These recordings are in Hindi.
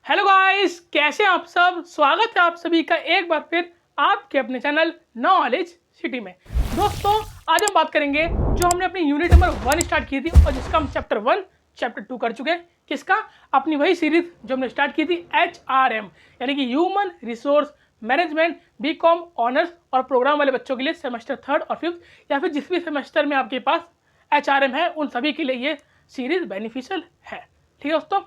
हेलो गाइस, कैसे हैं आप सब। स्वागत है आप सभी का एक बार फिर आपके अपने चैनल नॉलेज सिटी में। दोस्तों, आज हम बात करेंगे जो हमने अपनी यूनिट नंबर 1 स्टार्ट की थी और जिसका हम चैप्टर 1 चैप्टर 2 कर चुके हैं। किसका? अपनी वही सीरीज जो हमने स्टार्ट की थी HRM यानी कि human resource management, BCom honours और प्रोग्राम वाले बच्चों के लिए सेमेस्टर 3rd और 5th या फिर जिस भी सेमेस्टर में आपके पास HRM है उन सभी के लिए ये सीरीज बेनिफिशियल है। ठीक है दोस्तों,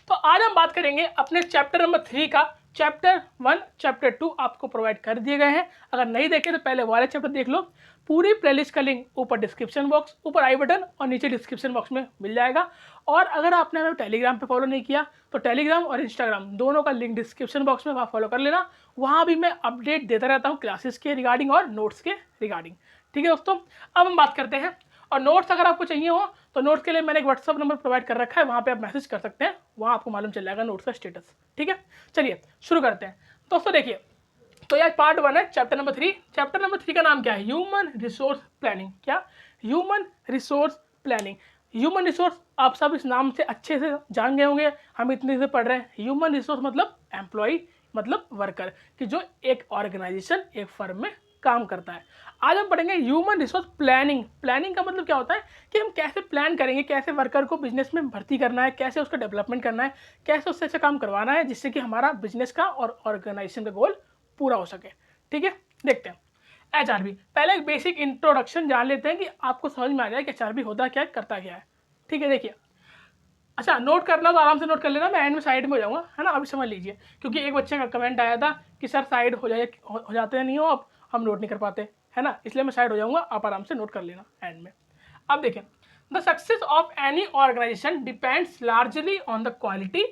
तो आज हम बात करेंगे अपने चैप्टर नंबर 3 का। चैप्टर 1 चैप्टर 2 आपको प्रोवाइड कर दिए गए हैं। अगर नहीं देखे तो पहले वाले चैप्टर देख लो। पूरी प्लेलिस्ट का लिंक ऊपर डिस्क्रिप्शन बॉक्स, ऊपर आई बटन और नीचे डिस्क्रिप्शन बॉक्स में मिल जाएगा। और अगर आपने हमें टेलीग्राम पे फॉलो नहीं किया तो टेलीग्राम और इंस्टाग्राम दोनों का लिंक डिस्क्रिप्शन बॉक्स में, वहाँ फॉलो कर लेना। वहाँ भी मैं अपडेट देता रहता हूँ क्लासेस के रिगार्डिंग और नोट्स के रिगार्डिंग। ठीक है दोस्तों, अब हम बात करते हैं। और नोट्स अगर आपको चाहिए हो तो नोट्स के लिए मैंने एक व्हाट्सअप नंबर प्रोवाइड कर रखा है, वहाँ पे आप मैसेज कर सकते हैं, वहाँ आपको मालूम चल जाएगा नोट्स का स्टेटस। ठीक है, चलिए शुरू करते हैं। दोस्तों देखिए, तो यह पार्ट 1 है चैप्टर नंबर 3। चैप्टर नंबर 3 का नाम क्या है? Human resource planning. क्या? Human resource planning. Human resource आप सब इस नाम से अच्छे से जान गए होंगे, हम इतने से पढ़ रहे हैं। ह्यूमन रिसोर्स मतलब एम्प्लॉय, मतलब वर्कर, कि जो एक ऑर्गेनाइजेशन, एक फर्म में काम करता है। आज हम पढ़ेंगे ह्यूमन रिसोर्स प्लानिंग। प्लानिंग का मतलब क्या होता है कि हम कैसे प्लान करेंगे, कैसे वर्कर को बिजनेस में भर्ती करना है, कैसे उसका डेवलपमेंट करना है, कैसे उससे अच्छा काम करवाना है जिससे कि हमारा बिजनेस का और ऑर्गेनाइजेशन का गोल पूरा हो सके। ठीक है, देखते हैं। HRB, पहले एक बेसिक इंट्रोडक्शन जान लेते हैं कि आपको समझ में आ जाए कि HRB होता क्या है, करता क्या है। ठीक है, देखिए, अच्छा नोट करना तो आराम से नोट कर लेना, मैं एंड में साइड में हो जाऊंगा, है ना। अभी समझ लीजिए, क्योंकि एक बच्चे का कमेंट आया था कि सर साइड हो जाते नहीं हो आप, हम नोट नहीं कर पाते, है ना, इसलिए मैं साइड हो जाऊंगा, आप आराम से नोट कर लेना एंड में। अब देखें, the success of any organisation depends largely on the quality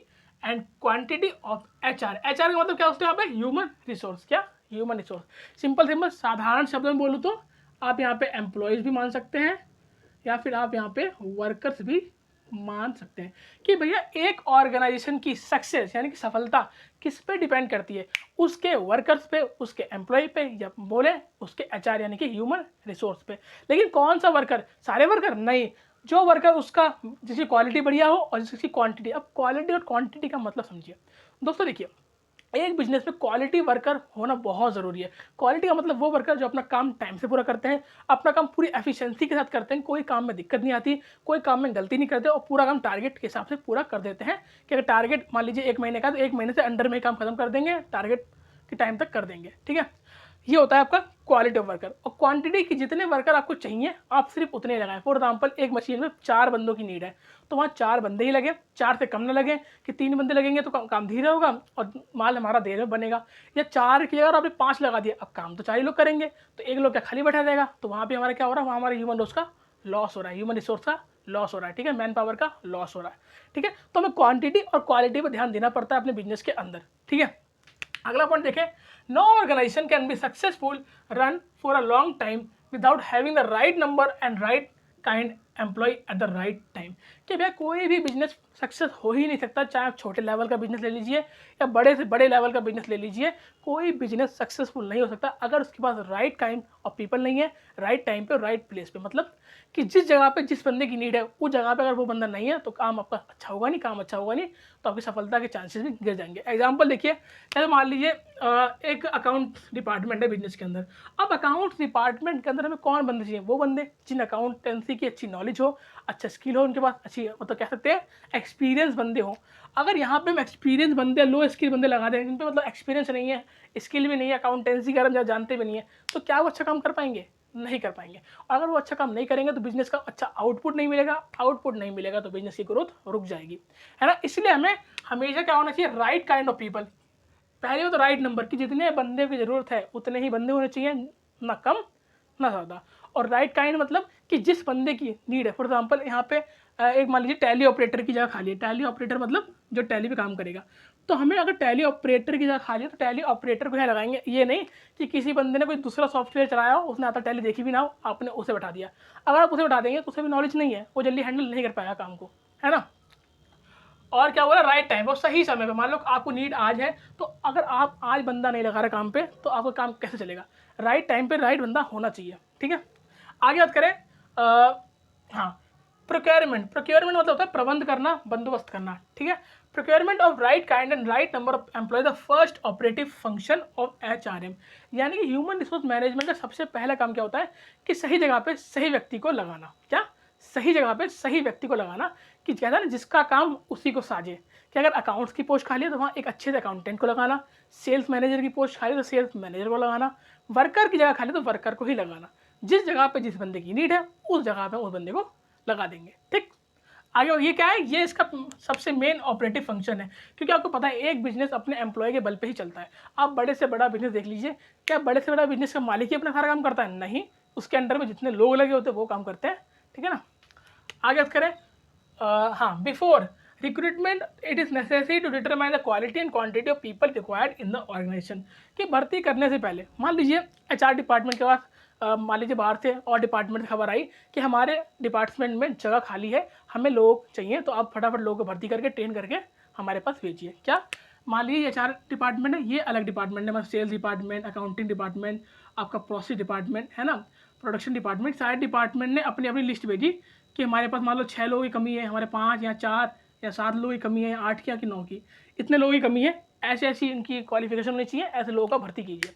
and quantity of HR। HR का मतलब क्या होता है यहाँ पे? Human resource. क्या? Human resource. सिंपल साधारण शब्द में बोलूँ तो आप यहाँ पे एम्प्लॉयज़ भी मान सकते हैं या फिर आप यहाँ पे वर्कर्स भी मान सकते हैं कि भैया एक ऑर्गेनाइजेशन की सक्सेस यानी कि सफलता किस पे डिपेंड करती है? उसके वर्कर्स पे, उसके एम्प्लॉय पे, या बोले उसके HR यानी कि ह्यूमन रिसोर्स पे। लेकिन कौन सा वर्कर? सारे वर्कर नहीं, जो वर्कर उसका जिसकी क्वालिटी बढ़िया हो और जिसकी क्वांटिटी। अब क्वालिटी और क्वांटिटी का मतलब समझिए दोस्तों। देखिए, एक बिजनेस में क्वालिटी वर्कर होना बहुत ज़रूरी है। क्वालिटी का मतलब वो वर्कर जो अपना काम टाइम से पूरा करते हैं, अपना काम पूरी एफिशिएंसी के साथ करते हैं, कोई काम में दिक्कत नहीं आती, कोई काम में गलती नहीं करते और पूरा काम टारगेट के हिसाब से पूरा कर देते हैं। कि अगर टारगेट मान लीजिए 1 महीने का, तो 1 महीने से अंडर में काम खत्म कर देंगे, टारगेट के टाइम तक कर देंगे। ठीक है, ये होता है आपका क्वालिटी ऑफ वर्कर। और क्वांटिटी की जितने वर्कर आपको चाहिए आप सिर्फ उतने लगाएं। फॉर एग्जांपल, एक मशीन में 4 बंदों की नीड है तो वहाँ 4 बंदे ही लगे, 4 से कम ना लगे कि 3 बंदे लगेंगे तो काम धीरे होगा और माल हमारा देर में बनेगा। या 4 की जगह आपने 5 लगा दिया, अब काम तो 4 ही लोग करेंगे तो 1 लोग क्या खाली बैठा रहेगा, तो वहाँ भी हमारा क्या हो रहा है? वहाँ हमारे ह्यूमन रिसोर्स का लॉस हो रहा है, ह्यूमन रिसोर्स का लॉस हो रहा है। ठीक है, मैन पावर का लॉस हो रहा है। ठीक है, तो हमें क्वांटिटी और क्वालिटी पर ध्यान देना पड़ता है अपने बिजनेस के अंदर। ठीक है, अगला पॉइंट देखें, no organisation can be successful run for a long time without having the right number and right kind employ at the right time. कि भैया कोई भी बिजनेस सक्सेस हो ही नहीं सकता, चाहे आप छोटे लेवल का बिजनेस ले लीजिए या बड़े से बड़े लेवल का बिजनेस ले लीजिए, कोई बिजनेस सक्सेसफुल नहीं हो सकता अगर उसके पास राइट काइंड ऑफ पीपल नहीं है, राइट टाइम पे, राइट प्लेस पे। मतलब कि जिस जगह पे जिस बंदे की नीड है उस जगह पे अगर वो बंदा नहीं है तो काम आपका अच्छा होगा नहीं, काम अच्छा होगा नहीं, तो आपकी सफलता के चांसेस भी गिर जाएंगे। एग्जांपल देखिए, जैसे मान लीजिए एक अकाउंट डिपार्टमेंट है बिजनेस के अंदर। अब अकाउंट डिपार्टमेंट के अंदर हमें कौन बंदे चाहिए? वो बंदे जिन अकाउंटेंसी की अच्छी नॉलेज हो, अच्छा स्किल हो उनके पास, अच्छी मतलब कह सकते हैं एक्सपीरियंस बंदे हो। अगर यहाँ पे हम एक्सपीरियंस बंदे, लो स्किल बंदे लगा दें जिन पे मतलब एक्सपीरियंस नहीं है, स्किल भी नहीं है, अकाउंटेंसी का हम जानते भी नहीं है, तो क्या वो अच्छा काम कर पाएंगे? नहीं कर पाएंगे। और अगर वो अच्छा काम नहीं करेंगे तो बिजनेस का अच्छा आउटपुट नहीं मिलेगा, आउटपुट नहीं मिलेगा तो बिजनेस की ग्रोथ रुक जाएगी, है ना। इसलिए हमें हमेशा क्या होना चाहिए? Right kind of people. पहले वो तो राइट नंबर की जितने बंदे की ज़रूरत है उतने ही बंदे होने चाहिए, ना कम ना ज़्यादा। और राइट काइंड मतलब कि जिस बंदे की नीड है। फॉर एग्जांपल यहाँ पे एक मान लीजिए टैली ऑपरेटर की जगह खाली है। टैली ऑपरेटर मतलब जो टैली पे काम करेगा, तो हमें अगर टैली ऑपरेटर की जगह खाली है तो टैली ऑपरेटर को यहाँ लगाएंगे। ये नहीं कि किसी बंदे ने कोई दूसरा सॉफ्टवेयर चलाया हो, उसने आता टैली देखी भी ना हो, आपने उसे बैठा दिया। अगर आप उसे बैठा देंगे तो उसे भी नॉलेज नहीं है, वो जल्दी हैंडल नहीं कर पाएगा काम को, है ना। और क्या बोला? राइट टाइम, वो सही समय पे। मान लो आपको नीड आज है तो अगर आप आज बंदा नहीं लगा रहे काम पे तो आपका काम कैसे चलेगा? राइट टाइम पे राइट बंदा होना चाहिए। ठीक है, आगे बात करें। हाँ, प्रोक्योरमेंट, प्रोक्योरमेंट मतलब होता है प्रबंध करना, बंदोबस्त करना, ठीक है। Procurement of right kind and right number of employ the first operative function of HRM, यानी कि ह्यूमन रिसोर्स मैनेजमेंट का सबसे पहला काम क्या होता है कि सही जगह पे सही व्यक्ति को लगाना। क्या? सही जगह पे सही व्यक्ति को लगाना, कि कहता है ना जिसका काम उसी को साझे, कि अगर अकाउंट्स की पोस्ट खाली है तो वहाँ एक अच्छे से अकाउंटेंट को लगाना, सेल्स मैनेजर की पोस्ट खाली है तो सेल्स मैनेजर को लगाना, वर्कर की जगह खाली है तो वर्कर को ही लगाना। जिस जगह पे जिस बंदे की नीड है उस जगह पे उस बंदे को लगा देंगे, ठीक। आगे ये क्या है, ये इसका सबसे मेन ऑपरेटिव फंक्शन है, क्योंकि आपको पता है एक बिजनेस अपने एम्प्लॉय के बल पे ही चलता है। आप बड़े से बड़ा बिजनेस देख लीजिए, क्या बड़े से बड़ा बिजनेस का मालिक ही अपना सारा काम करता है? नहीं, उसके अंडर में जितने लोग लगे होते हैं वो काम करते हैं, ठीक है ना। आगे बात करें, हाँ, before recruitment it is necessary to determine the quality and quantity of people required in the organisation, कि भर्ती करने से पहले मान लीजिए HR डिपार्टमेंट के पास मान लीजिए बाहर से और डिपार्टमेंट से खबर आई कि हमारे डिपार्टमेंट में जगह खाली है, हमें लोग चाहिए, तो आप फटाफट लोगों को भर्ती करके ट्रेन करके हमारे पास भेजिए। क्या? मान लीजिए HR डिपार्टमेंट है, ये अलग डिपार्टमेंट है, मतलब सेल्स डिपार्टमेंट, अकाउंटिंग डिपार्टमेंट, आपका प्रोसेस डिपार्टमेंट है ना, प्रोडक्शन डिपार्टमेंट, सारे डिपार्टमेंट ने अपनी अपनी लिस्ट भेजी कि हमारे पास मान लो 6 लोगों की कमी है, हमारे 5 या 4 या 7 लोगों की कमी है, 8 की या 9 की, इतने लोगों की कमी है, ऐसी ऐसी इनकी क्वालिफिकेशन होनी चाहिए, ऐसे लोगों का भर्ती कीजिए।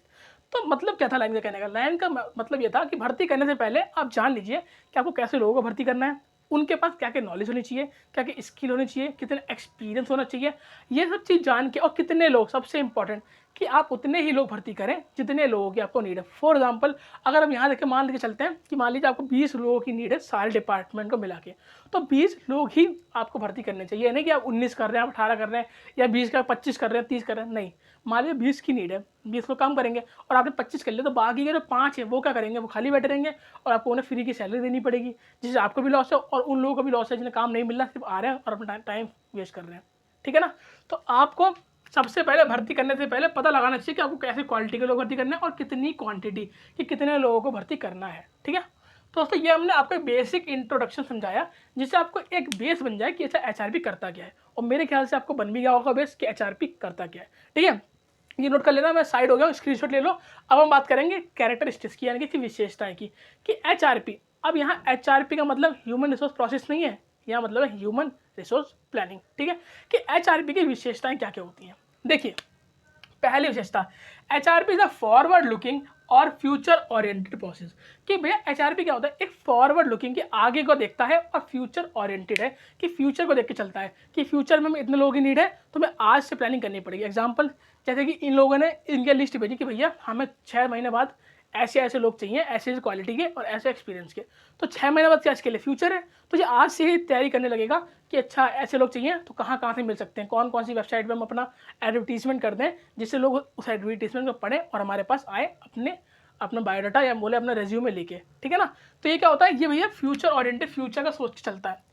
तो मतलब क्या था लाइन का कहने का? लाइन का मतलब ये था कि भर्ती करने से पहले आप जान लीजिए कि आपको कैसे लोगों को भर्ती करना है, उनके पास क्या क्या नॉलेज होनी चाहिए, क्या क्या स्किल होनी चाहिए, कितने एक्सपीरियंस होना चाहिए, ये सब चीज़ जान के, और कितने लोग, सबसे इंपॉर्टेंट कि आप उतने ही लोग भर्ती करें जितने लोगों की आपको नीड है। फॉर एग्जांपल अगर हम यहाँ देखें, मान लेके चलते हैं कि मान लीजिए आपको 20 लोगों की नीड है सारे डिपार्टमेंट को मिला के, तो 20 लोग ही आपको भर्ती करने चाहिए, नहीं कि आप 19 कर रहे हैं, आप 18 कर रहे हैं, या 20 का 25 कर रहे हैं, 30 कर रहे हैं, नहीं। मान लीजिए 20 की नीड है, 20 लोग काम करेंगे और आपने 25 कर लिया, तो बाकी के जो 5 है वो क्या करेंगे? वो खाली बैठे रहेंगे और आपको उन्हें फ्री की सैलरी देनी पड़ेगी, जिससे आपको भी लॉस है और उन लोगों को भी लॉस है जिन्हें काम नहीं मिल रहा, सिर्फ आ रहे हैं और अपना टाइम वेस्ट कर रहे हैं, ठीक है ना। तो आपको सबसे पहले भर्ती करने से पहले पता लगाना चाहिए कि आपको कैसे क्वालिटी के लोग भर्ती करना है और कितनी क्वांटिटी, कि कितने लोगों को भर्ती करना है, ठीक है। तो दोस्तों ये हमने आपको बेसिक इंट्रोडक्शन समझाया, जिससे आपको एक बेस बन जाए कि अच्छा HRP करता क्या है, और मेरे ख्याल से आपको बन भी गया होगा बेस कि HRP करता क्या है, ठीक है। ये नोट कर लेना, मैं साइड हो गया, स्क्रीनशॉट ले लो। अब हम बात करेंगे कैरेक्टरिस्टिक्स की, यानी कि विशेषताएं की, कि HRP, अब यहाँ HRP का मतलब ह्यूमन रिसोर्स प्रोसेस नहीं है, यहाँ मतलब है ह्यूमन रिसोर्स प्लानिंग, ठीक है। कि HRP की विशेषताएं क्या क्या होती हैं। देखिए, पहली विशेषता, HRP is a forward looking और फ्यूचर ओरिएंटेड प्रोसेस, कि भैया HRP क्या होता है? एक फॉरवर्ड लुकिंग, कि आगे को देखता है, और फ्यूचर ओरिएंटेड है कि फ्यूचर को देख के चलता है, कि फ्यूचर में इतने लोगों की नीड है तो मैं आज से प्लानिंग करनी पड़ेगी। एग्जांपल, जैसे कि इन लोगों ने इनके लिस्ट भेजी कि भैया हमें 6 महीने बाद ऐसे ऐसे लोग चाहिए, ऐसे ऐसे क्वालिटी के और ऐसे एक्सपीरियंस के, तो 6 महीने बाद क्या इसके लिए फ्यूचर है, तो ये आज से ही तैयारी करने लगेगा कि अच्छा ऐसे लोग चाहिए तो कहाँ कहाँ से मिल सकते हैं, कौन कौन सी वेबसाइट पे हम अपना एडवर्टीजमेंट कर दें, जिससे लोग उस एडवर्टीजमेंट को पढ़ें और हमारे पास आए अपना बायोडाटा या बोले अपना रेज्यूमे लेके, ठीक है ना। तो ये क्या होता है? ये भैया फ्यूचर ओरिएंटेड, फ्यूचर का सोच के चलता है।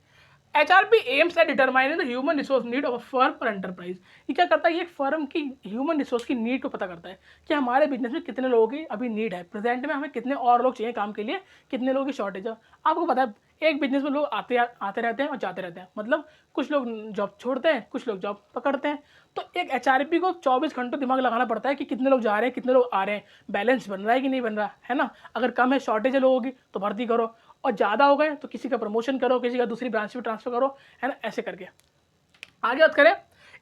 HRP aims at determining the human resource need of a firm और एंटरप्राइज, ये क्या करता है? ये एक फर्म की ह्यूमन रिसोर्स की नीड को पता करता है कि हमारे बिजनेस में कितने लोगों की अभी नीड है, प्रेजेंट में हमें कितने और लोग चाहिए काम के लिए, कितने लोगों की शॉर्टेज है। आपको पता है एक बिजनेस में लोग आते रहते हैं और जाते रहते हैं, मतलब कुछ लोग जॉब छोड़ते हैं, कुछ लोग जॉब पकड़ते हैं। तो एक HRP को 24 घंटों दिमाग लगाना पड़ता है कि कितने लोग जा रहे हैं, कितने लोग आ रहे हैं, बैलेंस बन रहा है कि नहीं बन रहा है ना। अगर कम है, शॉर्टेज है लोगों की, तो भर्ती करो, और ज़्यादा हो गए तो किसी का प्रमोशन करो, किसी का दूसरी ब्रांच में ट्रांसफर करो, है ना, ऐसे करके। आगे बात करें,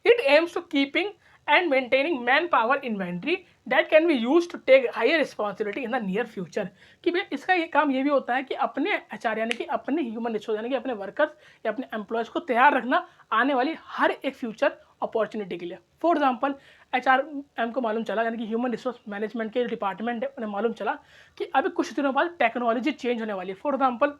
it aims to keeping and maintaining man power inventory that can be use to take higher responsibility in the near future, कि भाई इसका ये काम ये भी होता है कि अपने HR यानी कि अपने ह्यूमन रिसोर्स यानी कि अपने वर्कर्स या अपने एम्प्लॉयज़ को तैयार रखना आने वाली हर एक फ्यूचर अपॉर्चुनिटी के लिए। फॉर एग्जाम्पल, HRM को मालूम चला, यानी कि ह्यूमन रिसोर्स मैनेजमेंट के डिपार्टमेंट है, उन्हें मालूम चला कि अभी कुछ दिनों बाद टेक्नोलॉजी चेंज होने वाली है। फॉर एग्जाम्पल,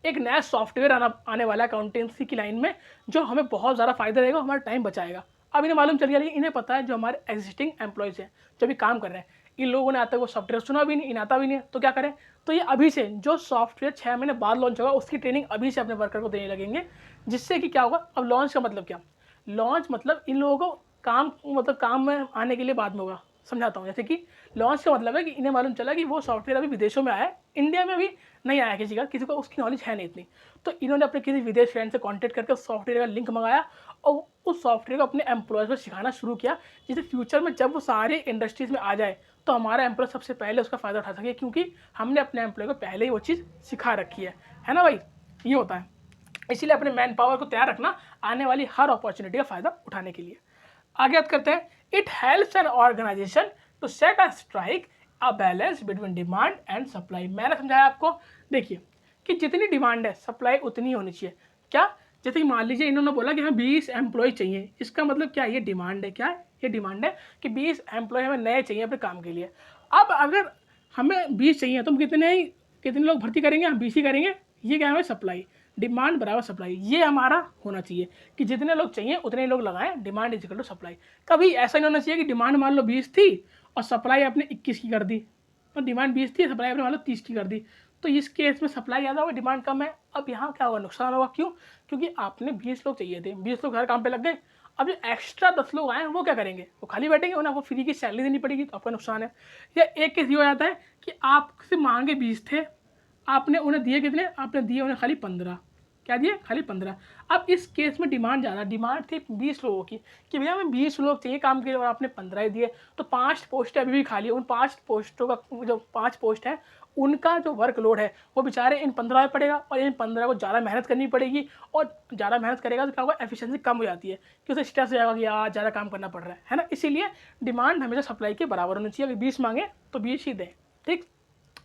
एक नया सॉफ्टवेयर आने वाला है अकाउंटेंसी की लाइन में, जो हमें बहुत ज़्यादा फायदा देगा, हमारा टाइम बचाएगा। अब इन्हें मालूम चल गया, लेकिन इन्हें पता है जो हमारे एग्जिस्टिंग एम्प्लॉयज़ हैं जो भी काम कर रहे हैं, इन लोगों ने आज तक वो सॉफ्टवेयर सुना भी नहीं, इन आता भी नहीं है, तो क्या करें? तो ये अभी से जो सॉफ्टवेयर 6 महीने बाद लॉन्च होगा उसकी ट्रेनिंग अभी से अपने वर्कर को देने लगेंगे, जिससे कि क्या होगा? अब लॉन्च का मतलब क्या? लॉन्च मतलब इन लोगों को काम में आने के लिए बाद में होगा। समझाता हूँ, जैसे कि लॉन्च का मतलब है कि इन्हें मालूम चला कि वो सॉफ्टवेयर अभी विदेशों में आया है, इंडिया में अभी नहीं आया, किसी को उसकी नॉलेज है नहीं इतनी, तो इन्होंने अपने किसी विदेश फ्रेंड से कांटेक्ट करके उस सॉफ्टवेयर का लिंक मंगाया और उस सॉफ्टवेयर को अपने एम्प्लॉयज़ को सिखाना शुरू किया, जिससे फ्यूचर में जब वो सारे इंडस्ट्रीज़ में आ जाए तो हमारा एम्प्लॉय सबसे पहले उसका फ़ायदा उठा सके, क्योंकि हमने अपने एम्प्लॉय को पहले ही वो चीज़ सिखा रखी है ना भाई, ये होता है। इसीलिए अपने मैन पावर को तैयार रखना आने वाली हर अपॉर्चुनिटी का फ़ायदा उठाने के लिए। आगे बात करते हैं, it helps an organisation to set a strike a balance between demand and supply. मैंने समझाया आपको, देखिए कि जितनी डिमांड है सप्लाई उतनी होनी चाहिए। क्या, जैसे कि मान लीजिए इन्होंने बोला कि हमें 20 एम्प्लॉय चाहिए, इसका मतलब क्या है, ये डिमांड है। क्या है, ये डिमांड है कि 20 एम्प्लॉय हमें नए चाहिए अपने काम के लिए। अब अगर हमें 20 चाहिए तो हम कितने लोग भर्ती करेंगे, हम 20 ही करेंगे। ये क्या है, सप्लाई, डिमांड बराबर सप्लाई, ये हमारा होना चाहिए कि जितने लोग चाहिए उतने लोग लगाएं, demand is equal to supply. कभी ऐसा नहीं होना चाहिए कि डिमांड मान लो 20 थी और सप्लाई आपने 21 की कर दी, तो डिमांड 20 थी, सप्लाई आपने मान लो 30 की कर दी, तो इस केस में सप्लाई ज़्यादा होगा, डिमांड कम है। अब यहाँ क्या होगा, नुकसान होगा। क्यों, क्योंकि आपने 20 लोग चाहिए थे, 20 लोग हर काम पे लग गए। अब जो एक्स्ट्रा 10 लोग आए वो क्या करेंगे, वो खाली बैठेंगे, उन्हें आपको फ्री की सैलरी देनी पड़ेगी, तो आपका नुकसान है। या एक केस ये हो जाता है कि आपसे मांगे 20 थे, आपने उन्हें दिए कितने, आपने दिए उन्हें खाली 15। क्या दिए, खाली 15। अब इस केस में डिमांड ज़्यादा, डिमांड थी 20 लोगों की कि भैया हमें 20 लोग चाहिए काम के लिए और आपने 15 ही दिए, तो 5 पोस्टें अभी भी खाली है। उन 5 पोस्टों का जो 5 पोस्ट है उनका जो वर्कलोड है वो बेचारे इन 15 में पड़ेगा, और इन 15 को ज़्यादा मेहनत करनी पड़ेगी, और ज़्यादा मेहनत करेगा तो क्या होगा, एफिशिएंसी कम हो जाती है, कि उसे स्ट्रेस हो जाएगा कि यार ज़्यादा काम करना पड़ रहा है ना। इसीलिए डिमांड हमेशा सप्लाई के बराबर होनी चाहिए, अगर 20 मांगे तो 20 ही दें। ठीक,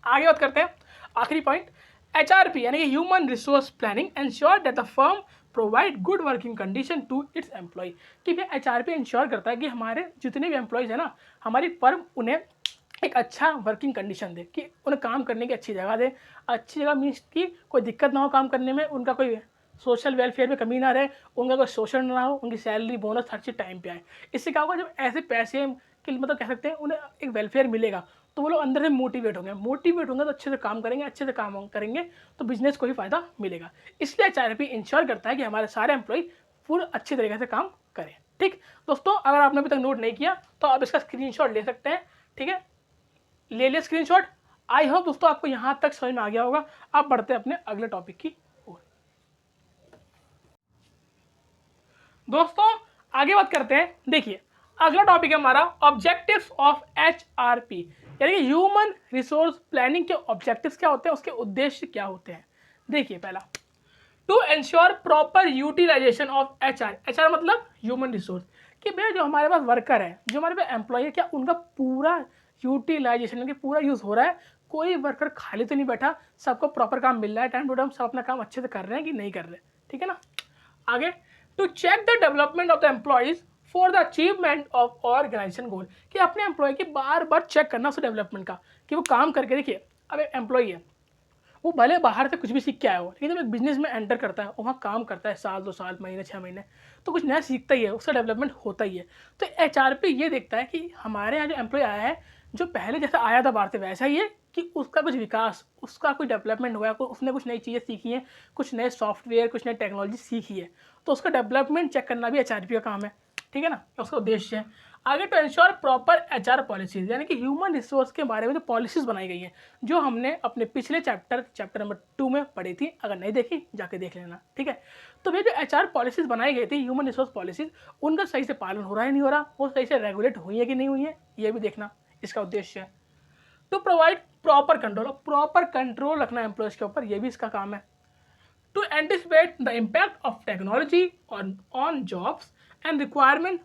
आगे बात करते हैं, आखिरी पॉइंट, HRP यानी कि human resource planning ensure that the firm provide good working condition to its employ. कि भाई HRP इंश्योर करता है कि हमारे जितने भी एम्प्लॉयज़ हैं ना, हमारी फर्म उन्हें एक अच्छा वर्किंग कंडीशन दे, कि उन्हें काम करने की अच्छी जगह दे। अच्छी जगह मीन्स कि कोई दिक्कत ना हो काम करने में, उनका कोई सोशल वेलफेयर में कमी ना रहे, उनका कोई शोषण ना हो, उनकी सैलरी बोनस हर चीज़ टाइम पे आए। इससे क्या होगा, जब ऐसे पैसे कि मतलब कह सकते हैं उन्हें एक वेलफेयर मिलेगा, तो वो लोग अंदर से मोटिवेट होंगे तो अच्छे से काम करेंगे, अच्छे से काम करेंगे तो बिजनेस को भी फ़ायदा मिलेगा। इसलिए HRP इंश्योर करता है कि हमारे सारे एम्प्लॉय पूरे अच्छे तरीके से काम करें। ठीक दोस्तों, अगर आपने अभी तक नोट नहीं किया तो आप इसका स्क्रीनशॉट ले सकते हैं। ठीक है, ले लिया स्क्रीनशॉट। आई होप दोस्तों आपको यहाँ तक समझ में आ गया होगा। आप बढ़ते हैं अपने अगले टॉपिक की ओर। दोस्तों आगे बात करते हैं, देखिए अगला टॉपिक है हमारा ऑब्जेक्टिव्स ऑफ HRP, यानी कि ह्यूमन रिसोर्स प्लानिंग के ऑब्जेक्टिव्स क्या होते हैं, उसके उद्देश्य क्या होते हैं। देखिए पहला, to ensure proper utilisation of HR मतलब ह्यूमन रिसोर्स, कि भैया जो हमारे पास वर्कर है, जो हमारे पास एम्प्लॉय है, क्या उनका पूरा यूटिलाइजेशन यानी कि पूरा यूज़ हो रहा है, कोई वर्कर खाली तो नहीं बैठा, सबको प्रॉपर काम मिल रहा है, टाइम टू टाइम सब अपना काम अच्छे से कर रहे हैं कि नहीं कर रहे। ठीक है ना। आगे, to check the development of the employees for the achievement of organisation goal, कि अपने एम्प्लॉय की बार बार चेक करना उसके डेवलपमेंट का, कि वो काम करके, देखिए अब एक एम्प्लॉय है, वो भले बाहर से कुछ भी सीख के आया हो, लेकिन जब एक बिजनेस में एंटर करता है और वहाँ काम करता है साल 2 साल, महीने 6 महीने, तो कुछ नया सीखता ही है, उसका डेवलपमेंट होता ही है। तो HRP ये देखता है कि हमारे यहाँ जो एम्प्लॉय आया है, जो पहले जैसा आया था बाहर से वैसा ही है, कि उसका कुछ विकास, उसका कोई डेवलपमेंट हुआ है, उसने कुछ नई चीज़ें सीखी हैं, कुछ नए सॉफ्टवेयर, कुछ नई टेक्नोलॉजी सीखी है, तो उसका डेवलपमेंट चेक करना भी HRP का काम है। ठीक है ना, उसका उद्देश्य है। आगे, to ensure proper HR policies, यानी कि ह्यूमन रिसोर्स के बारे में जो पॉलिसीज़ बनाई गई हैं, जो हमने अपने पिछले चैप्टर नंबर 2 में पढ़ी थी, अगर नहीं देखी जाके देख लेना। ठीक है, तो वे जो HR पॉलिसीज़ बनाई गई थी, ह्यूमन रिसोर्स पॉलिसीज़, उनका सही से पालन हो रहा है नहीं हो रहा, वो सही से रेगुलेट हुई है कि नहीं हुई है, ये भी देखना इसका उद्देश्य है। टू प्रोवाइड प्रॉपर कंट्रोल रखना एम्प्लॉयज़ के ऊपर, ये भी इसका काम है। To anticipate the impact of technology on jobs and requirement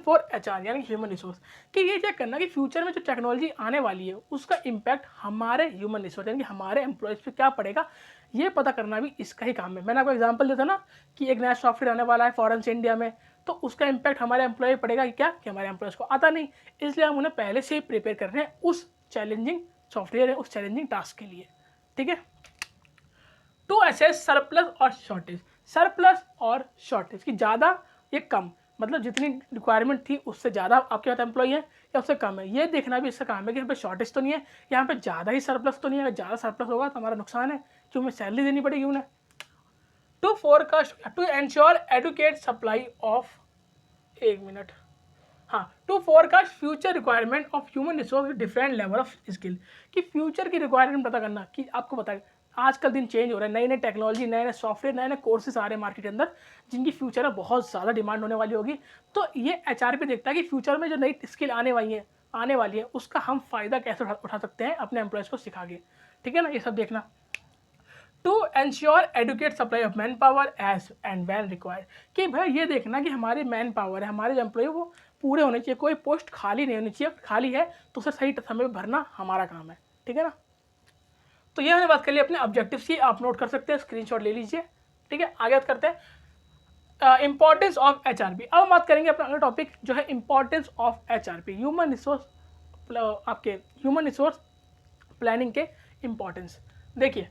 for HR यानी ह्यूमन रिसोर्स, कि ये चेक करना कि फ्यूचर में जो टेक्नोलॉजी आने वाली है उसका इम्पैक्ट हमारे ह्यूमन रिसोर्स यानी कि हमारे एम्प्लॉयज़ पे क्या पड़ेगा, ये पता करना भी इसका ही काम है। मैंने आपको एग्जांपल दिया था ना कि एक नया सॉफ्टवेयर आने वाला है फॉरेन से इंडिया में, तो उसका इम्पैक्ट हमारे एम्प्लॉय पड़ेगा कि क्या, कि हमारे एम्प्लॉयज़ को आता नहीं, इसलिए हम उन्हें पहले से ही प्रिपेयर कर रहे हैं उस चैलेंजिंग सॉफ्टवेयर है, उस चैलेंजिंग टास्क के लिए। ठीक है, टू असेस सरप्लस और शॉर्टेज की ज़्यादा या कम, मतलब जितनी रिक्वायरमेंट थी उससे ज़्यादा आपके पास एम्प्लॉय है या उससे कम है, ये देखना भी इसका काम है कि यहाँ पे शॉर्टेज तो नहीं है, यहाँ पे ज़्यादा ही सरप्लस तो नहीं है। अगर ज़्यादा सरप्लस होगा तो हमारा नुकसान है, क्यों, हमें सैलरी देनी पड़ेगी उन्हें। To forecast to ensure adequate supply of, एक मिनट, हाँ, to forecast future requirement of human resource with different level of skill, कि फ्यूचर की रिक्वायरमेंट पता करना, कि आपको पता है आजकल दिन चेंज हो रहा है, नई नई टेक्नोलॉजी, नए नए सॉफ्टवेयर, नए नए कोर्सेज आ रहे हैं मार्केट के अंदर, जिनकी फ्यूचर में बहुत ज़्यादा डिमांड होने वाली होगी। तो ये HRP देखता है कि फ्यूचर में जो नई स्किल आने वाली है उसका हम फ़ायदा कैसे उठा सकते हैं अपने एम्प्लॉयज़ को सिखा के। ठीक है ना, ये सब देखना। To ensure adequate supply of man power as and when required, कि भाई ये देखना कि हमारी मैन पावर है, हमारे जो एम्प्लॉय वो पूरे होने चाहिए, कोई पोस्ट खाली नहीं होनी चाहिए, खाली है तो उसे सही समय पर भरना हमारा काम है, ठीक है ना। तो ये हमने बात कर ली अपने ऑब्जेक्टिव्स की, आप नोट कर सकते हैं, स्क्रीनशॉट ले लीजिए, ठीक है। आगे बात करते हैं इंपॉर्टेंस ऑफ एचआरपी। अब हम बात करेंगे अपना अगला टॉपिक जो है importance of HRP, human resource, आपके ह्यूमन रिसोर्स प्लानिंग के इंपॉर्टेंस। देखिए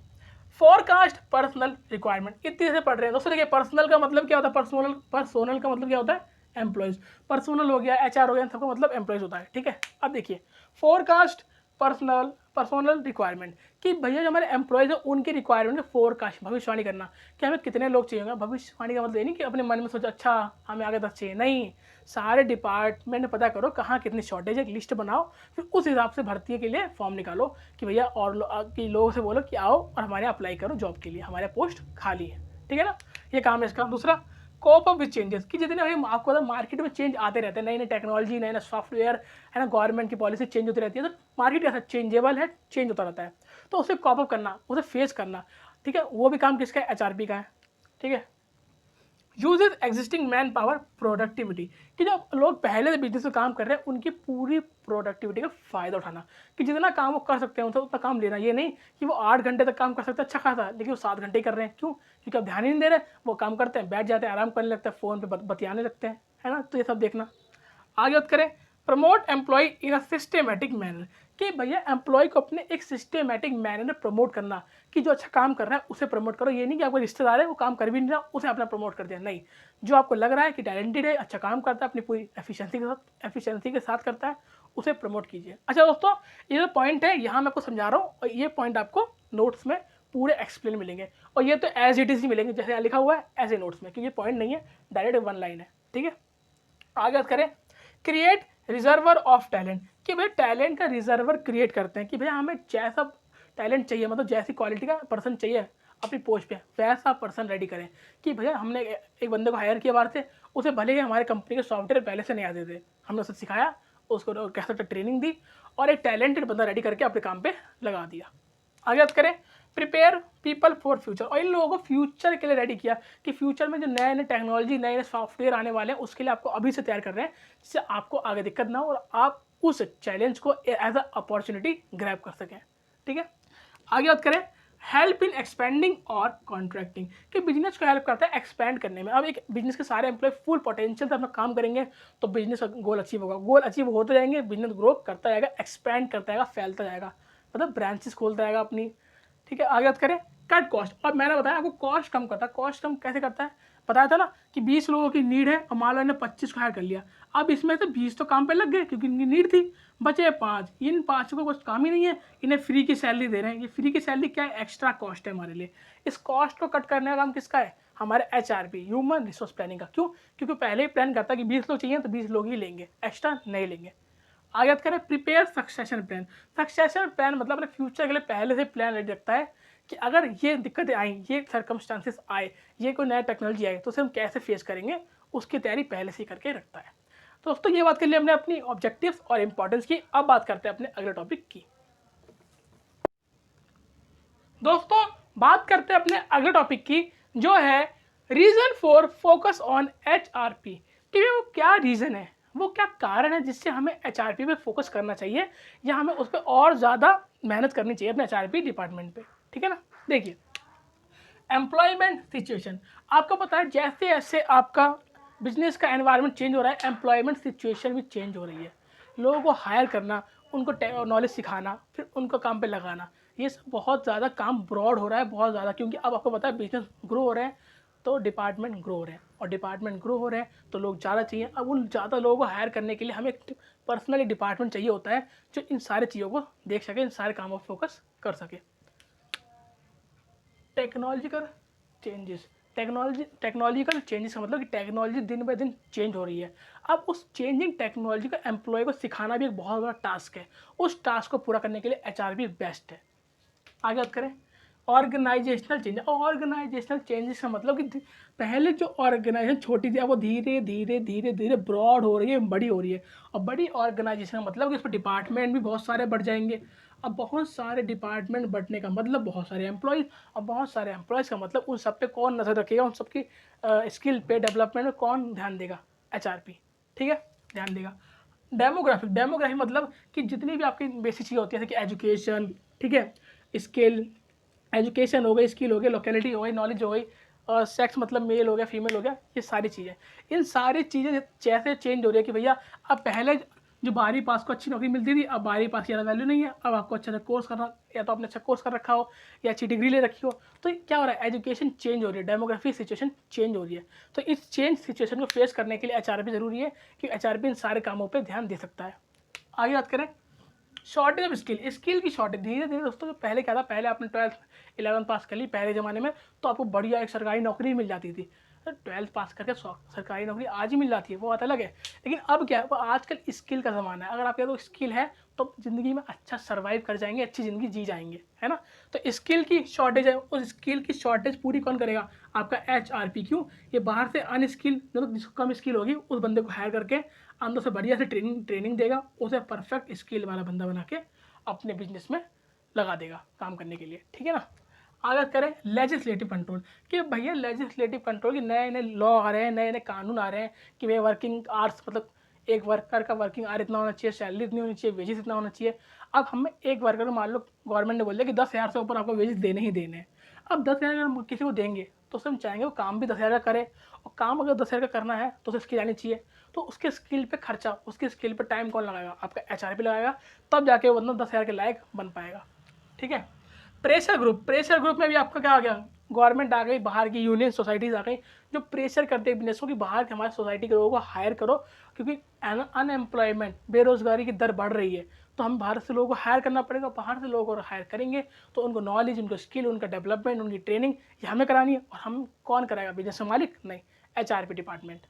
फोरकास्ट पर्सनल रिक्वायरमेंट इतनी से पढ़ रहे हैं दोस्तों। देखिए पर्सनल का मतलब क्या होता है, पर्सनल का मतलब क्या होता है, एम्प्लॉयज़। पर्सनल हो गया, एचआर हो गया, सबका मतलब एम्प्लॉयज़ होता है, ठीक है। अब देखिए फोरकास्ट पर्सनल रिक्वायरमेंट, कि भैया जो हमारे एम्प्लॉयज़ हैं उनकी रिक्वायरमेंट का फोरकास्ट, भविष्यवाणी करना कि हमें कितने लोग चाहिए होंगे। भविष्यवाणी का मतलब ये नहीं कि अपने मन में सोचो अच्छा हमें आगे 10 चाहिए, नहीं, सारे डिपार्टमेंट पता करो कहाँ कितनी शॉर्टेज है, एक लिस्ट बनाओ, फिर उस हिसाब से भर्ती के लिए फॉर्म निकालो कि भैया और लोगों से बोलो कि आओ और हमारे अप्लाई करो जॉब के लिए, हमारे पोस्ट खाली है, ठीक है ना। ये काम है इसका। दूसरा कोप अप विद चेंजेस, कि जितने भाई आपको पता मार्केट में चेंज आते रहते हैं, नई नई टेक्नोलॉजी, नए नए सॉफ्टवेयर है ना, गवर्नमेंट की पॉलिसी चेंज होती रहती है, तो मार्केट कैसा चेंजेबल है, चेंज होता रहता है, तो उसे कॉप अप करना, उसे फेस करना, ठीक है, वो भी काम किसका है, एचआरपी का है, ठीक है। Uses existing man power productivity, कि जो लोग पहले से बिजनेस में काम कर रहे हैं उनकी पूरी प्रोडक्टिविटी का फ़ायदा उठाना, कि जितना काम वो कर सकते हैं उतना काम लेना। ये नहीं कि वो 8 घंटे तक काम कर सकते हैं अच्छा खासा, लेकिन वो 7 घंटे ही कर रहे हैं, क्यों, क्योंकि अब ध्यान ही नहीं दे रहे, वो काम करते हैं, बैठ जाते हैं, आराम करने लगते हैं, फ़ोन पर बतियाने लगते हैं, है ना। तो ये सब देखना। आगे बात करें promote employ in a systematic manner, कि भैया एम्प्लॉय को अपने एक सिस्टमेटिक मैनर में प्रमोट करना, कि जो अच्छा काम कर रहा है उसे प्रमोट करो। ये नहीं कि आपको रिश्तेदार है वो काम कर भी नहीं रहा उसे अपना प्रमोट कर दिया, नहीं, जो आपको लग रहा है कि टैलेंटेड है, अच्छा काम करता है, अपनी पूरी एफिशिएंसी के साथ करता है, उसे प्रमोट कीजिए। अच्छा दोस्तों, ये जो पॉइंट है यहाँ मैं आपको समझा रहा हूँ, और ये पॉइंट आपको नोट्स में पूरे एक्सप्लेन मिलेंगे, और ये तो एज इट इज़ ही मिलेंगे, जैसे यहाँ लिखा हुआ है ऐसे नोट्स में, क्योंकि ये पॉइंट नहीं है, डायरेक्ट 1 लाइन है, ठीक है। आगे बात करें क्रिएट रिजर्वर ऑफ टैलेंट, कि भाई टैलेंट का रिजर्वर क्रिएट करते हैं, कि भैया हमें जैसा टैलेंट चाहिए, मतलब जैसी क्वालिटी का पर्सन चाहिए अपनी पोस्ट पे, वैसा पर्सन रेडी करें। कि भैया हमने एक बंदे को हायर किया बाहर से, उसे भले ही हमारे कंपनी के सॉफ्टवेयर पहले से नहीं आते थे, हमने उसे सिखाया, उसको कैसे ट्रेनिंग दी, और एक टैलेंटेड बंदा रेडी करके अपने काम पे लगा दिया। आगे बात करें प्रिपेयर पीपल फॉर फ्यूचर, और इन लोगों को फ्यूचर के लिए रेडी किया, कि फ्यूचर में जो नए नए टेक्नोलॉजी, नए नए सॉफ्टवेयर आने वाले हैं उसके लिए आपको अभी से तैयार कर रहे हैं, जिससे आपको आगे दिक्कत ना हो और आप उस चैलेंज को एज अ अपॉर्चुनिटी ग्रैब कर सकें, ठीक है। आगे बात करें हेल्प इन एक्सपेंडिंग और कॉन्ट्रैक्टिंग, कि बिजनेस को हेल्प करता है एक्सपेंड करने में। अब एक बिजनेस के सारे एम्प्लॉय फुल पोटेंशियल से अपना काम करेंगे तो बिजनेस का गोल अचीव होगा, गोल अचीव होते जाएंगे, बिजनेस ग्रो करता जाएगा, एक्सपेंड करता जाएगा, फैलता जाएगा, मतलब ब्रांचेस खोलता जाएगा अपनी, ठीक है। आगे बात करें कट कॉस्ट, और मैंने बताया आपको कॉस्ट कम करता है। कॉस्ट कम कैसे करता है, बताया था ना कि 20 लोगों की नीड है और मान लो इन्हें 25 को हायर कर लिया, अब इसमें से 20 तो काम पे लग गए क्योंकि इनकी नीड थी, बचे 5, इन 5 को कुछ काम ही नहीं है, इन्हें फ्री की सैलरी दे रहे हैं। ये फ्री की सैलरी क्या है, एक्स्ट्रा कॉस्ट है हमारे लिए। इस कॉस्ट को कट करने का काम किसका है, हमारे एचआरपी, ह्यूमन रिसोर्स प्लानिंग का। क्यों, क्योंकि पहले ही प्लान करता है कि 20 लोग चाहिए तो 20 लोग ही लेंगे, एक्स्ट्रा नहीं लेंगे। आगे बात करें prepare succession plan. Succession plan मतलब अपने फ्यूचर के लिए पहले से प्लान रेडी रखता है कि अगर ये दिक्कतें आई, ये सर्कमस्टांसिस आए, ये कोई नया टेक्नोलॉजी आए तो उसे हम कैसे फेस करेंगे, उसकी तैयारी पहले से ही करके रखता है। तो दोस्तों ये बात कर लिए हमने अपनी ऑब्जेक्टिव्स और इंपॉर्टेंस की। अब बात करते हैं अपने अगले टॉपिक की। दोस्तों बात करते हैं अपने अगले टॉपिक की, जो है reason for focus on HRP, कि वो क्या रीज़न है, वो क्या कारण है जिससे हमें एचआरपी पे फोकस करना चाहिए, या हमें उस पर और ज़्यादा मेहनत करनी चाहिए अपने एचआरपी डिपार्टमेंट पे, ठीक है ना। देखिए एम्प्लॉयमेंट सिचुएशन, आपको पता है जैसे जैसे आपका बिजनेस का एनवायरनमेंट चेंज हो रहा है, एम्प्लॉयमेंट सिचुएशन भी चेंज हो रही है। लोगों को हायर करना, उनको नॉलेज सिखाना, फिर उनको काम पे लगाना, ये सब बहुत ज़्यादा काम ब्रॉड हो रहा है, बहुत ज़्यादा, क्योंकि अब आपको पता है बिजनेस ग्रो हो रहे हैं तो डिपार्टमेंट ग्रो हो रहे हैं, और डिपार्टमेंट ग्रो हो रहे हैं तो लोग ज़्यादा चाहिए। अब उन ज़्यादा लोगों को हायर करने के लिए हमें एक पर्सनली डिपार्टमेंट चाहिए होता है जो इन सारी चीज़ों को देख सके, इन सारे कामों पर फोकस कर सके। टेक्नोलॉजिकल चेंजेस, टेक्नोलॉजिकल चेंजेस का मतलब कि टेक्नोलॉजी दिन ब दिन चेंज हो रही है। अब उस चेंजिंग टेक्नोलॉजी को एम्प्लॉय को सिखाना भी एक बहुत बड़ा टास्क है। उस टास्क को पूरा करने के लिए एचआरपी बेस्ट है। आगे बात करें ऑर्गेनाइजेशनल चेंज। ऑर्गेनाइजेशनल चेंजेस का मतलब कि पहले जो ऑर्गेनाइजेशन छोटी थी अब वो धीरे धीरे धीरे धीरे ब्रॉड हो रही है, बड़ी हो रही है। और बड़ी ऑर्गेनाइजेशन का मतलब कि उस पर डिपार्टमेंट भी बहुत सारे बढ़ जाएंगे, अब बहुत सारे डिपार्टमेंट बढ़ने का मतलब बहुत सारे एम्प्लॉयज़, और बहुत सारे एम्प्लॉयज़ का मतलब उन सब पे कौन नज़र रखेगा, उन सबकी स्किल पे डेवलपमेंट में कौन ध्यान देगा, एचआरपी, ठीक है, ध्यान देगा। डेमोग्राफी मतलब कि जितनी भी आपकी बेसिक चीज़ें होती हैं, जैसे कि एजुकेशन, ठीक है, स्किल, एजुकेशन हो गई, स्किल हो गई, लोकेलिटी हो गई, नॉलेज हो गई, और सेक्स मतलब मेल हो गया, फीमेल हो गया, ये सारी चीज़ें, इन सारी चीज़ें जैसे चेंज हो रही है कि भैया अब पहले जो 12वीं पास को अच्छी नौकरी मिलती थी, अब 12वीं पास की ज़्यादा वैल्यू नहीं है, अब आपको अच्छा कोर्स करना, या तो आपने अच्छा कोर्स कर रखा हो या अच्छी डिग्री ले रखी हो, तो क्या हो रहा है, एजुकेशन चेंज हो रही है, डेमोग्राफी सिचुएशन चेंज हो रही है। तो इस चेंज सिचुएशन को फेस करने के लिए एचआरपी ज़रूरी है कि एचआरपी इन सारे कामों पर ध्यान दे सकता है। आगे बात करें शॉर्टेज ऑफ स्किल की शॉर्टेज, धीरे धीरे दोस्तों, जो पहले क्या था, पहले आपने 12th 11th पास कर ली पहले ज़माने में, तो आपको बढ़िया एक सरकारी नौकरी मिल जाती थी। 12th पास करके सरकारी नौकरी आज ही मिल जाती है, वो बात अलग है। लेकिन अब क्या है, वो आजकल स्किल का ज़माना है, अगर आपके पास स्किल है तो ज़िंदगी में अच्छा सर्वाइव कर जाएंगे, अच्छी ज़िंदगी जी जाएंगे, है ना। तो स्किल की शॉर्टेज है, उस स्किल की शॉर्टेज पूरी कौन करेगा, आपका एचआरपी। क्यों, ये बाहर से अनस्किल, जो जिसको कम स्किल होगी उस बंदे को हायर करके अंदर से बढ़िया से ट्रेनिंग देगा, उसे परफेक्ट स्किल वाला बंदा बना के अपने बिजनेस में लगा देगा काम करने के लिए, ठीक है ना। आगे करें लेजिस्लेटिव कंट्रोल, कि भैया लेजिस्लेटिव कंट्रोल की नए नए लॉ आ रहे हैं, नए नए कानून आ रहे हैं कि भैया वर्किंग आवर्स, मतलब एक वर्कर का वर्किंग आवर इतना होना चाहिए, सैलरी इतनी होनी चाहिए, वेजेस इतना होना चाहिए। अब हमें एक वर्कर को मान लो गवर्नमेंट ने बोल दिया कि 10,000 से ऊपर आपको वेजेस देने ही देने हैं। अब 10,000 अगर किसी को देंगे तो उससे हम चाहेंगे वो काम भी 10,000 का करे, और काम अगर 10,000 का करना है तो उसे स्किल आनी चाहिए। तो उसके स्किल पे खर्चा, उसके स्किल पे टाइम कौन लगाएगा, आपका एचआरपी लगाएगा, तब जाके वो बंदा 10,000 के लायक बन पाएगा, ठीक है। प्रेशर ग्रुप में भी आपका क्या आ गया, गवर्नमेंट आ गई, बाहर की यूनियन सोसाइटीज़ आ गई, जो प्रेशर करते हैं बिजनेसों की, बाहर के हमारे सोसाइटी के लोगों को हायर करो, क्योंकि अनएम्प्लॉयमेंट, बेरोजगारी की दर बढ़ रही है, तो हम भारत से लोगों को हायर करना पड़ेगा। बाहर से लोगों को हायर करेंगे तो उनको नॉलेज, उनको स्किल, उनका डेवलपमेंट, उनकी ट्रेनिंग ये हमें करानी है, और हम कौन कराएगा, बिजनेस का मालिक नहीं, एचआरपी डिपार्टमेंट।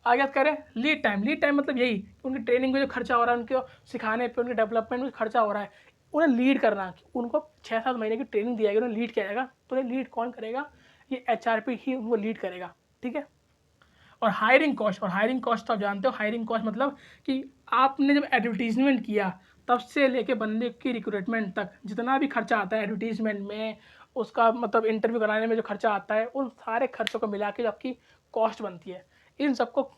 आगे बात करें लीड टाइम मतलब यही, उनकी ट्रेनिंग में जो खर्चा हो रहा है, उनको सिखाने पे, उनके डेवलपमेंट में खर्चा हो रहा है, उन्हें लीड करना, उनको 6-7 महीने की ट्रेनिंग दी जाएगी, उन्हें लीड किया जाएगा, तो उन्हें लीड कौन करेगा, ये एचआरपी ही उनको लीड करेगा, ठीक है। और हायरिंग कॉस्ट तो आप जानते हो, हायरिंग कॉस्ट मतलब कि आपने जब एडवर्टीजमेंट किया तब से लेके बंदे की रिक्रूटमेंट तक जितना भी खर्चा आता है एडवर्टीजमेंट में, उसका मतलब इंटरव्यू कराने में जो खर्चा आता है, उन सारे खर्चों को मिला के जो आपकी कॉस्ट बनती है, इन सबको,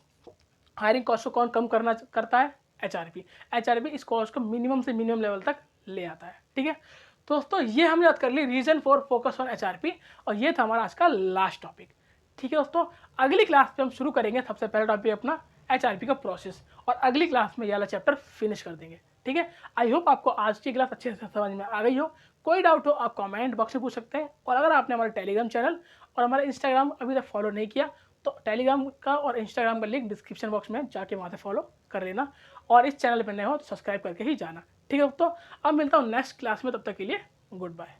हायरिंग कॉस्ट को कौन कम करता है, एचआरपी इस कॉस्ट को मिनिमम से मिनिमम लेवल तक ले आता है, ठीक है। दोस्तों ये हमने बात कर ली reason for focus on HRP, और ये था हमारा आज का लास्ट टॉपिक, ठीक है दोस्तों। अगली क्लास पे हम शुरू करेंगे सबसे पहला टॉपिक अपना एचआरपी का प्रोसेस, और अगली क्लास में ये वाला चैप्टर फिनिश कर देंगे, ठीक है। आई होप आपको आज की क्लास अच्छे से समझ में आ गई हो। कोई डाउट हो आप कमेंट बॉक्स में पूछ सकते हैं, और अगर आपने हमारा टेलीग्राम चैनल और हमारा इंस्टाग्राम अभी तक फॉलो नहीं किया तो टेलीग्राम का और इंस्टाग्राम का लिंक डिस्क्रिप्शन बॉक्स में जाके वहाँ से फॉलो कर लेना, और इस चैनल पर नए हो तो सब्सक्राइब करके ही जाना, ठीक है दोस्तों। अब मिलता हूँ नेक्स्ट क्लास में, तब तक के लिए गुड बाय।